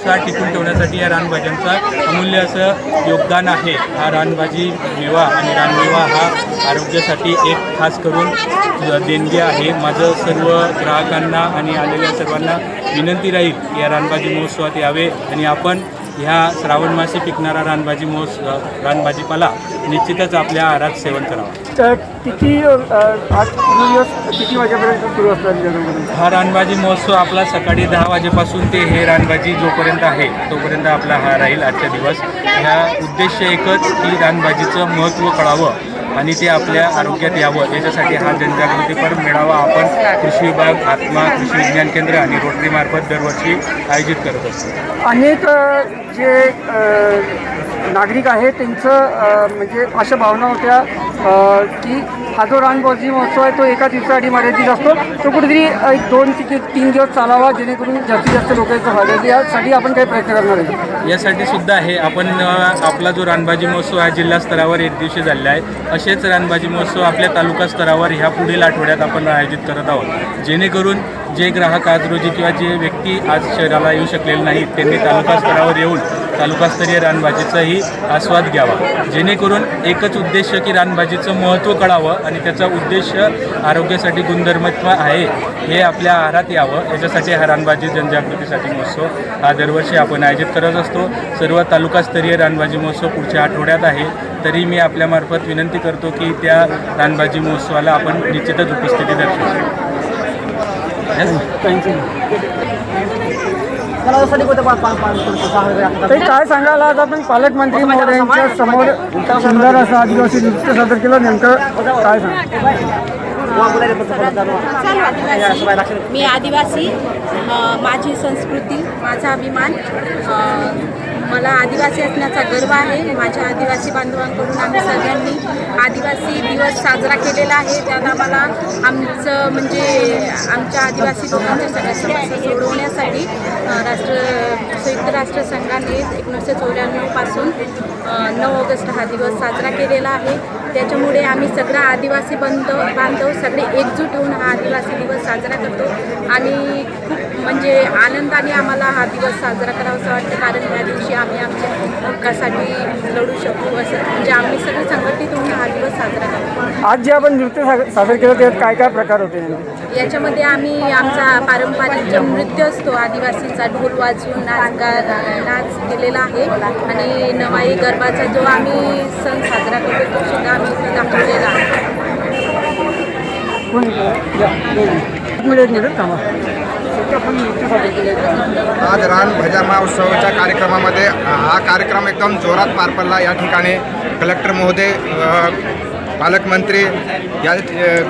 उत्साह टिकून ठेवण्यासाठी या रानभाज्यांचा अमूल्य असं योगदान आहे. हा रानभाजी मेवा आणि रानमेवा हा आरोग्यासाठी एक खास करून देणगी आहे. माझं सर्व ग्राहकांना आणि आलेल्या सर्वांना विनंती राहील की या रानभाजी महोत्सवात यावे आणि आपण ह्या श्रावण मासी पिकणारा रानभाजीपाला निश्चितच आपल्या आहारात सेवन करावा. तर किती वाजेपर्यंत सुरू असणार हा रानभाजी महोत्सव आपला सकाळी 10 वाजेपासून ते हे रानभाजी जोपर्यंत आहे तोपर्यंत आपला हा राहील आजचा दिवस. ह्या उद्देश एकच की रानभाजीचं महत्त्व कळावं आणि ते आपल्या आरोग्यात यावं याच्यासाठी हा जनजागृतीपर मेळावा आपण कृषी विभाग, आत्मा कृषी विज्ञान केंद्र आणि रोटरीमार्फत दरवर्षी आयोजित करत असतो. अनेक जे नागरिक आहेत त्यांचं म्हणजे अशा भावना होत्या की हा जो रानभाजी महोत्सव आहे तो एका दिवसासाठी मर्यादित असतो, तो कुठेतरी 2 ते 3 दिवस चालावा जेणेकरून जास्तीत जास्त लोकांचा फायदा होईल. यासाठी आपण काही प्रयत्न करणार आहे. यासाठी सुद्धा आहे आपण आपला जो रानभाजी महोत्सव हा जिल्हा स्तरावर एक दिवशी झालेला आहे. असेच रानभाजी महोत्सव आपल्या तालुका स्तरावर ह्या पुढील आठवड्यात आपण आयोजित करत आहोत, जेणेकरून जे ग्राहक आज रोजी किंवा जे व्यक्ती आज शहराला येऊ शकलेले नाहीत त्यांनी तालुका स्तरावर येऊन तालुकास्तरीय रानभाजीचाही आस्वाद घ्यावा. जेणेकरून एकच उद्देश की रानभाजीचं महत्त्व कळावं आणि त्याचा उद्देश आरोग्यासाठी गुणधर्मत्व आहे हे आपल्या आहारात यावं याच्यासाठी हा रानभाजी जनजागृतीसाठी महोत्सव हा दरवर्षी आपण आयोजित करत असतो. सर्व तालुकास्तरीय रानभाजी महोत्सव पुढच्या आठवड्यात आहे. तरी मी आपल्यामार्फत विनंती करतो की त्या रानभाजी महोत्सवाला आपण निश्चितच उपस्थिती दर्शवू. काय सांगाल, आज आपण पालकमंत्री महोदयांच्या समोर सुंदर असं आदिवासी नृत्य सादर केलं, नेमकं काय सांगा? मी आदिवासी, माझी संस्कृती, माझा अभिमान, मला आदिवासी असण्याचा गर्व आहे. माझ्या आदिवासी बांधवांकडून आम्ही सगळ्यांनी आदिवासी दिवस साजरा केलेला आहे. त्यात आम्हाला आमचं म्हणजे आमच्या आदिवासी लोकांच्या सगळ्या समस्या सोडवण्यासाठी संयुक्त राष्ट्रसंघाने 1994 पासून 9 ऑगस्ट हा दिवस साजरा केलेला आहे. त्याच्यामुळे आम्ही सगळा आदिवासी बांधव सगळे एकजूट होऊन हा आदिवासी दिवस साजरा करतो आणि खूप म्हणजे आनंदाने आम्हाला हा दिवस साजरा करावासा वाटतं, कारण ह्या दिवशी आम्ही आमच्या हक्कासाठी लढू शकू असं म्हणजे आम्ही सगळे संघटित होऊन हा दिवस साजरा करतो. आज जे आपण नृत्य सादर केलं त्यात काय काय प्रकार होते? याच्यामध्ये आम्ही आमचा पारंपरिक जो नृत्य असतो आदिवासीचा ढोल वाजवून नाच केलेला आहे आणि नवाई गरबाचा जो आम्ही सण साजरा करतो तो सुद्धा आम्ही इथे दाखवलेला आहे. आज रानभाज्या महोत्सवाच्या कार्यक्रमामध्ये हा कार्यक्रम एकदम जोरात पार पडला. या ठिकाणी कलेक्टर महोदय, पालकमंत्री, या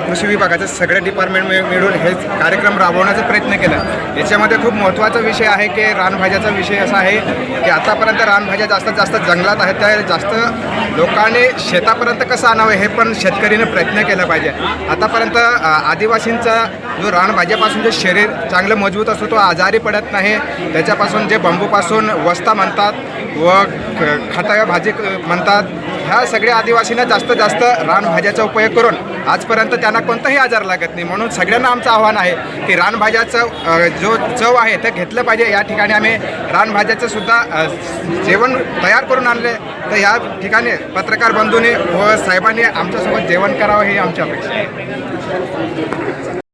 कृषी विभागाचे सगळे डिपार्टमेंट मिळून हे कार्यक्रम राबवण्याचा प्रयत्न केला. याच्यामध्ये खूप महत्त्वाचा विषय आहे की रानभाज्याचा विषय असा आहे की आतापर्यंत रानभाज्या जास्तीत जास्त जंगलात आहेत, त्या जास्त लोकांनी शेतापर्यंत कसं आणावं हे पण शेतकरीने प्रयत्न केला पाहिजे. आतापर्यंत आदिवासींचा जो रानभाज्यापासून जे शरीर चांगलं मजबूत असतो तो आजारी पडत नाही. त्याच्यापासून जे बांबूपासून वस्ता म्हणतात व खटाया भाजी म्हणतात, ह्या सगळ्या आदिवासींना जास्तीत जास्त रानभाज्याचा उपयोग करून आजपर्यंत त्यांना कोणताही आजार लागत नाही. म्हणून सगळ्यांना आमचं आव्हान आहे की रानभाज्याचं जो चव आहे ते घेतलं पाहिजे. या ठिकाणी आम्ही रानभाज्याचं सुद्धा जेवण तयार करून आणले, तर या ठिकाणी पत्रकार बंधूंनी व साहेबांनी आमच्यासोबत जेवण करावं ही आमची अपेक्षा आहे.